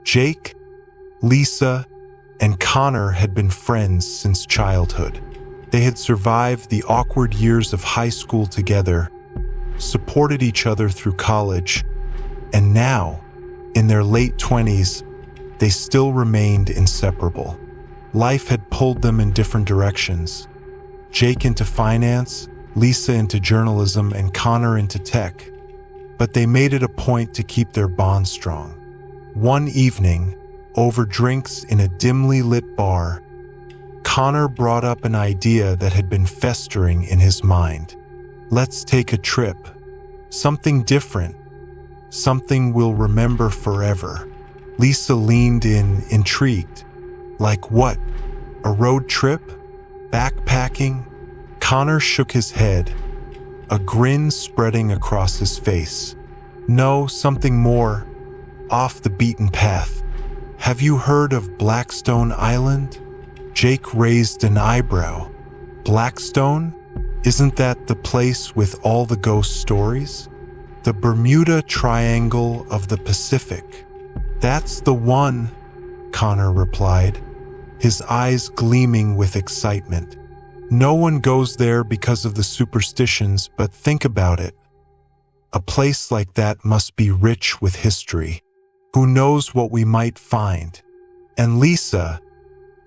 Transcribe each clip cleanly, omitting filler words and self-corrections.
Jake, Lisa, and Connor had been friends since childhood. They had survived the awkward years of high school together, supported each other through college, and now, in their late 20s, they still remained inseparable. Life had pulled them in different directions. Jake into finance, Lisa into journalism, and Connor into tech. But they made it a point to keep their bond strong. One evening, over drinks in a dimly lit bar, Connor brought up an idea that had been festering in his mind. Let's take a trip. Something different. Something we'll remember forever. Lisa leaned in, intrigued. Like what? A road trip? Backpacking? Connor shook his head, a grin spreading across his face. No, something more off the beaten path. Have you heard of Blackstone Island? Jake raised an eyebrow. Blackstone? Isn't that the place with all the ghost stories? The Bermuda Triangle of the Pacific. That's the one, Connor replied, his eyes gleaming with excitement. No one goes there because of the superstitions, but think about it. A place like that must be rich with history. Who knows what we might find? And Lisa,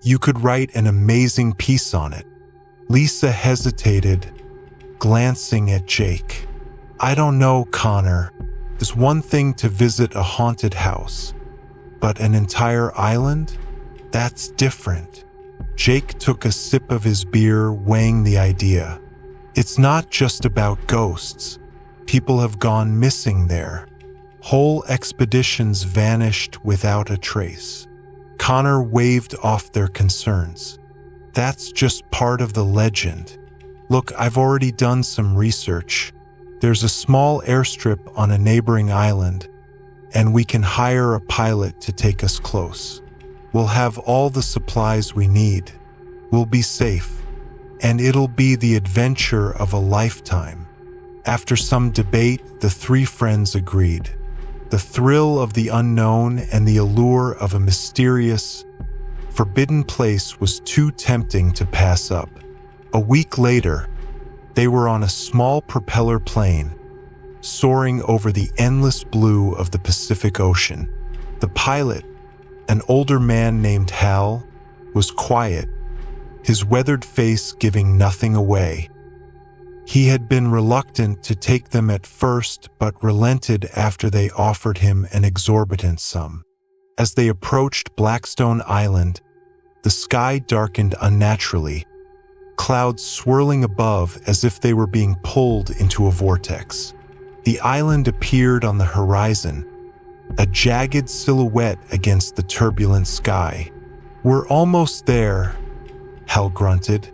you could write an amazing piece on it. Lisa hesitated, glancing at Jake. I don't know, Connor. It's one thing to visit a haunted house, but an entire island? That's different. Jake took a sip of his beer, weighing the idea. It's not just about ghosts. People have gone missing there. Whole expeditions vanished without a trace. Connor waved off their concerns. That's just part of the legend. Look, I've already done some research. There's a small airstrip on a neighboring island, and we can hire a pilot to take us close. We'll have all the supplies we need. We'll be safe, and it'll be the adventure of a lifetime. After some debate, the three friends agreed. The thrill of the unknown and the allure of a mysterious, forbidden place was too tempting to pass up. A week later, they were on a small propeller plane, soaring over the endless blue of the Pacific Ocean. The pilot, an older man named Hal, was quiet, his weathered face giving nothing away. He had been reluctant to take them at first, but relented after they offered him an exorbitant sum. As they approached Blackstone Island, the sky darkened unnaturally, clouds swirling above as if they were being pulled into a vortex. The island appeared on the horizon, a jagged silhouette against the turbulent sky. We're almost there, Hal grunted,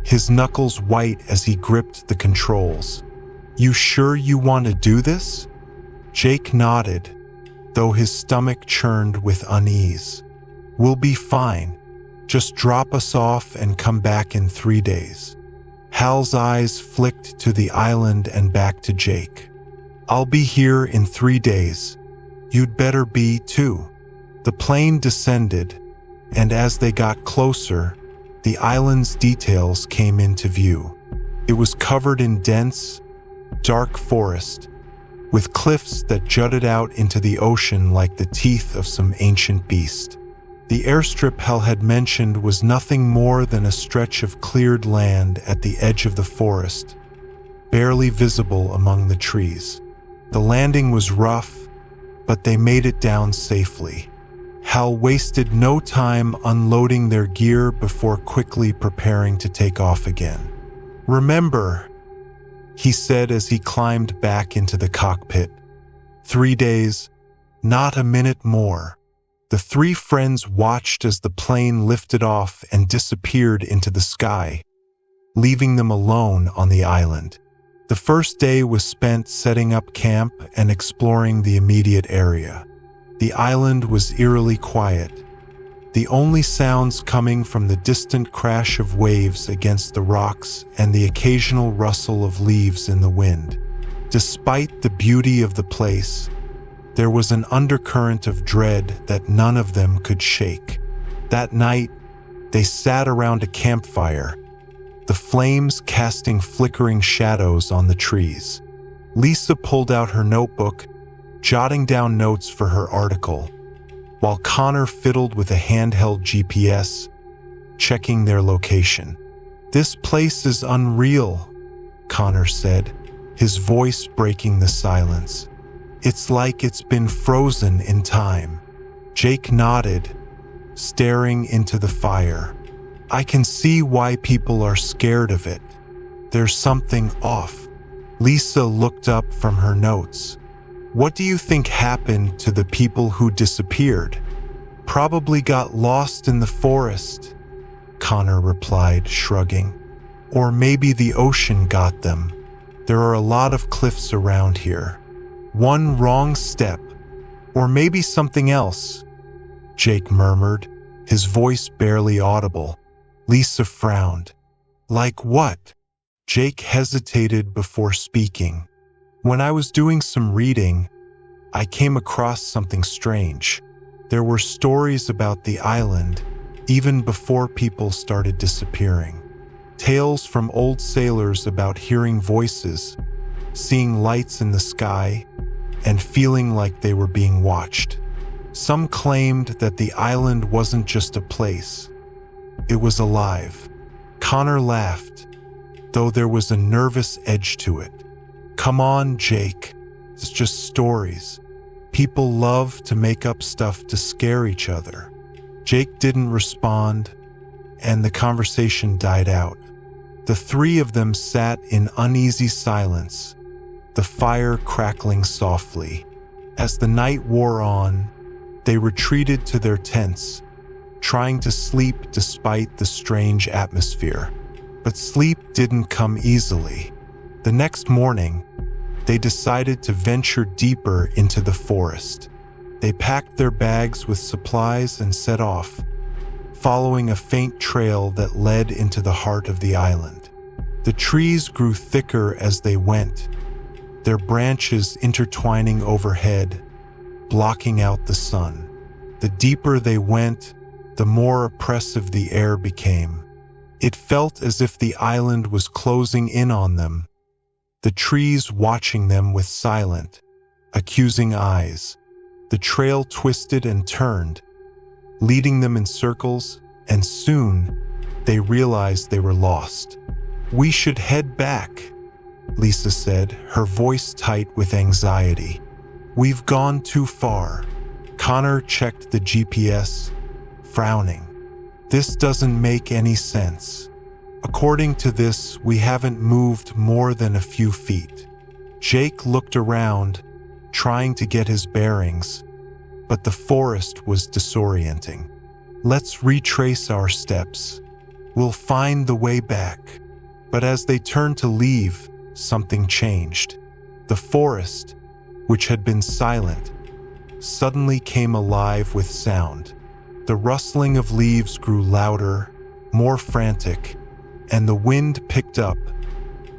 his knuckles white as he gripped the controls. You sure you want to do this? Jake nodded, though his stomach churned with unease. We'll be fine. Just drop us off and come back in 3 days. Hal's eyes flicked to the island and back to Jake. I'll be here in 3 days. You'd better be too. The plane descended, and as they got closer, the island's details came into view. It was covered in dense, dark forest, with cliffs that jutted out into the ocean like the teeth of some ancient beast. The airstrip Hal had mentioned was nothing more than a stretch of cleared land at the edge of the forest, barely visible among the trees. The landing was rough, but they made it down safely. Hal wasted no time unloading their gear before quickly preparing to take off again. Remember, he said as he climbed back into the cockpit, 3 days, not a minute more. The three friends watched as the plane lifted off and disappeared into the sky, leaving them alone on the island. The first day was spent setting up camp and exploring the immediate area. The island was eerily quiet, the only sounds coming from the distant crash of waves against the rocks and the occasional rustle of leaves in the wind. Despite the beauty of the place, There was an undercurrent of dread that none of them could shake. That night, they sat around a campfire, the flames casting flickering shadows on the trees. Lisa pulled out her notebook, jotting down notes for her article, while Connor fiddled with a handheld GPS, checking their location. "This place is unreal," Connor said, his voice breaking the silence. "It's like it's been frozen in time." Jake nodded, staring into the fire. "I can see why people are scared of it. There's something off." Lisa looked up from her notes. "What do you think happened to the people who disappeared?" "Probably got lost in the forest," Connor replied, shrugging. "Or maybe the ocean got them. There are a lot of cliffs around here. One wrong step, or maybe something else," Jake murmured, his voice barely audible. Lisa frowned. "Like what?" Jake hesitated before speaking. "When I was doing some reading, I came across something strange. There were stories about the island, even before people started disappearing. Tales from old sailors about hearing voices, seeing lights in the sky, and feeling like they were being watched. Some claimed that the island wasn't just a place. It was alive." Connor laughed, though there was a nervous edge to it. "Come on, Jake. It's just stories. People love to make up stuff to scare each other." Jake didn't respond, and the conversation died out. The three of them sat in uneasy silence, the fire crackling softly. As the night wore on, they retreated to their tents, trying to sleep despite the strange atmosphere. But sleep didn't come easily. The next morning, they decided to venture deeper into the forest. They packed their bags with supplies and set off, following a faint trail that led into the heart of the island. The trees grew thicker as they went, their branches intertwining overhead, blocking out the sun. The deeper they went, the more oppressive the air became. It felt as if the island was closing in on them, the trees watching them with silent, accusing eyes. The trail twisted and turned, leading them in circles, and soon they realized they were lost. "We should head back," Lisa said, her voice tight with anxiety. "We've gone too far." Connor checked the GPS, frowning. "This doesn't make any sense. According to this, we haven't moved more than a few feet." Jake looked around, trying to get his bearings, but the forest was disorienting. "Let's retrace our steps. We'll find the way back." But as they turned to leave, something changed. The forest, which had been silent, suddenly came alive with sound. The rustling of leaves grew louder, more frantic, and the wind picked up,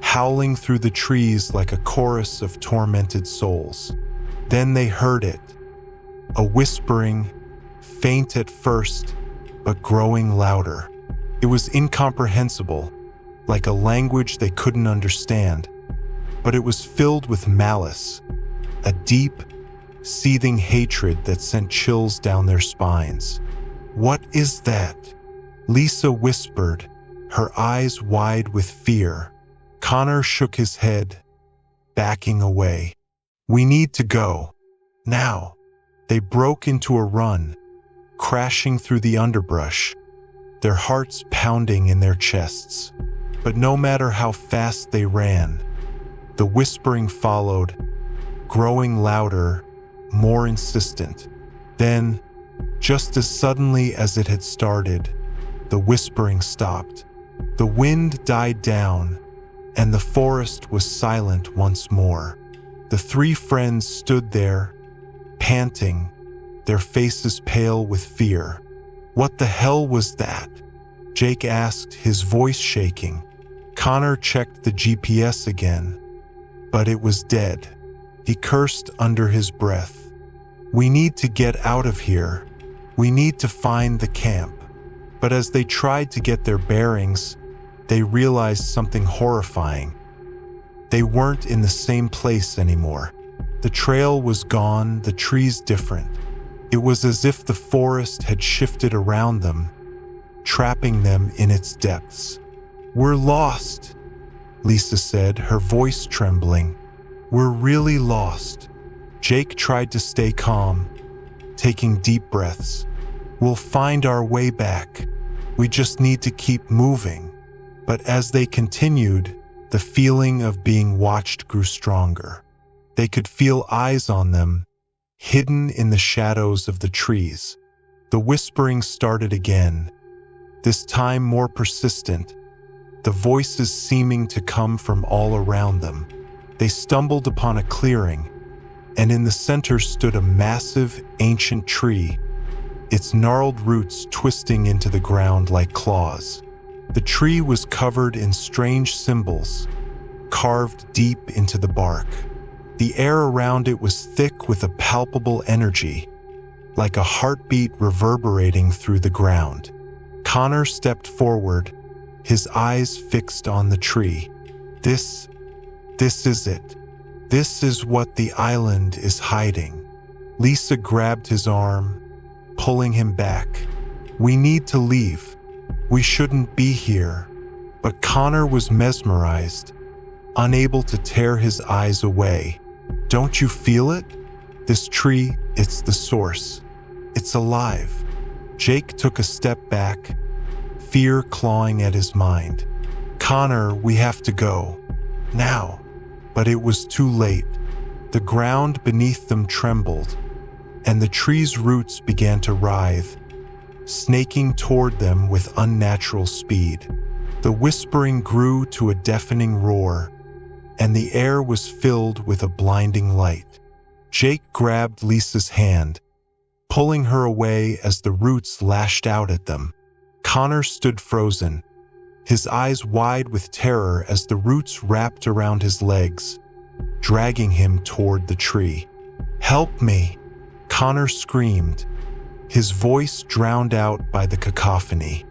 howling through the trees like a chorus of tormented souls. Then they heard it, a whispering, faint at first, but growing louder. It was incomprehensible, like a language they couldn't understand, but it was filled with malice, a deep, seething hatred that sent chills down their spines. "What is that?" Lisa whispered, her eyes wide with fear. Connor shook his head, backing away. "We need to go. Now." They broke into a run, crashing through the underbrush, their hearts pounding in their chests. But no matter how fast they ran, the whispering followed, growing louder, more insistent. Then, just as suddenly as it had started, the whispering stopped. The wind died down, and the forest was silent once more. The three friends stood there, panting, their faces pale with fear. "What the hell was that?" Jake asked, his voice shaking. Connor checked the GPS again, but it was dead. He cursed under his breath. "We need to get out of here. We need to find the camp." But as they tried to get their bearings, they realized something horrifying. They weren't in the same place anymore. The trail was gone, the trees different. It was as if the forest had shifted around them, trapping them in its depths. "We're lost," Lisa said, her voice trembling. "We're really lost." Jake tried to stay calm, taking deep breaths. "We'll find our way back. We just need to keep moving." But as they continued, the feeling of being watched grew stronger. They could feel eyes on them, hidden in the shadows of the trees. The whispering started again, this time more persistent, the voices seeming to come from all around them. They stumbled upon a clearing, and in the center stood a massive, ancient tree, its gnarled roots twisting into the ground like claws. The tree was covered in strange symbols, carved deep into the bark. The air around it was thick with a palpable energy, like a heartbeat reverberating through the ground. Connor stepped forward, his eyes fixed on the tree. This is it. This is what the island is hiding." Lisa grabbed his arm, pulling him back. "We need to leave. We shouldn't be here." But Connor was mesmerized, unable to tear his eyes away. "Don't you feel it? This tree, it's the source. It's alive." Jake took a step back, fear clawing at his mind. "Connor, we have to go. Now." But it was too late. The ground beneath them trembled, and the tree's roots began to writhe, snaking toward them with unnatural speed. The whispering grew to a deafening roar, and the air was filled with a blinding light. Jake grabbed Lisa's hand, pulling her away as the roots lashed out at them. Connor stood frozen, his eyes wide with terror as the roots wrapped around his legs, dragging him toward the tree. "Help me!" Connor screamed, his voice drowned out by the cacophony.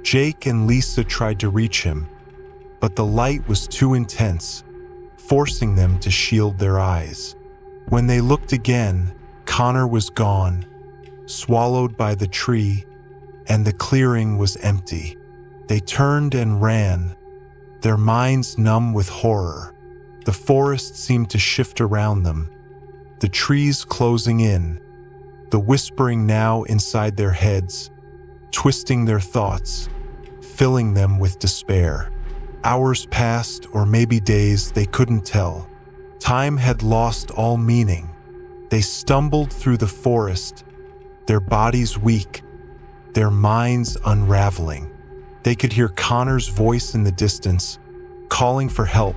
Jake and Lisa tried to reach him, but the light was too intense, forcing them to shield their eyes. When they looked again, Connor was gone, swallowed by the tree, and the clearing was empty. They turned and ran, their minds numb with horror. The forest seemed to shift around them, the trees closing in, the whispering now inside their heads, twisting their thoughts, filling them with despair. Hours passed, or maybe days, they couldn't tell. Time had lost all meaning. They stumbled through the forest, their bodies weak, their minds unraveling. They could hear Connor's voice in the distance, calling for help,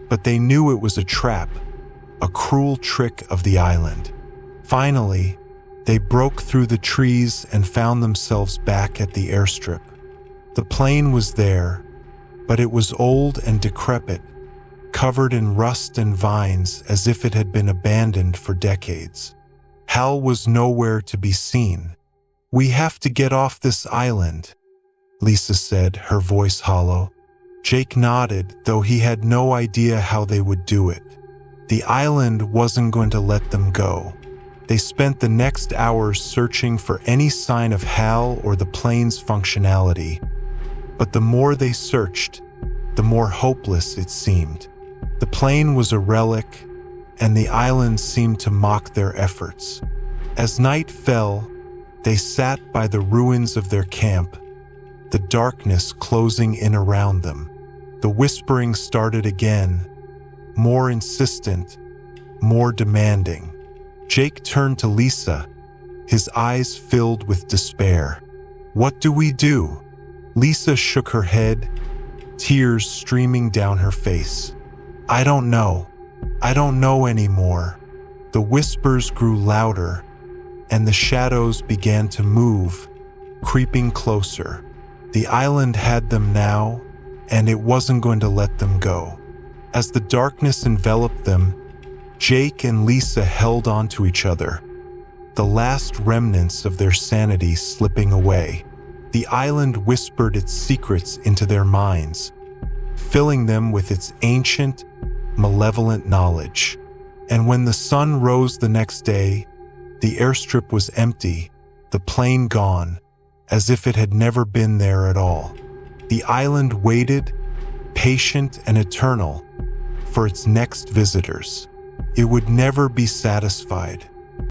but they knew it was a trap, a cruel trick of the island. Finally, they broke through the trees and found themselves back at the airstrip. The plane was there, but it was old and decrepit, covered in rust and vines as if it had been abandoned for decades. Hal was nowhere to be seen. "We have to get off this island," Lisa said, her voice hollow. Jake nodded, though he had no idea how they would do it. The island wasn't going to let them go. They spent the next hours searching for any sign of Hal or the plane's functionality. But the more they searched, the more hopeless it seemed. The plane was a relic, and the island seemed to mock their efforts. As night fell, they sat by the ruins of their camp, the darkness closing in around them. The whispering started again, more insistent, more demanding. Jake turned to Lisa, his eyes filled with despair. "What do we do?" Lisa shook her head, tears streaming down her face. "I don't know. I don't know anymore." The whispers grew louder, and the shadows began to move, creeping closer. The island had them now, and it wasn't going to let them go. As the darkness enveloped them, Jake and Lisa held on to each other, the last remnants of their sanity slipping away. The island whispered its secrets into their minds, filling them with its ancient, malevolent knowledge. And when the sun rose the next day, the airstrip was empty, the plane gone, as if it had never been there at all. The island waited, patient and eternal, for its next visitors. It would never be satisfied.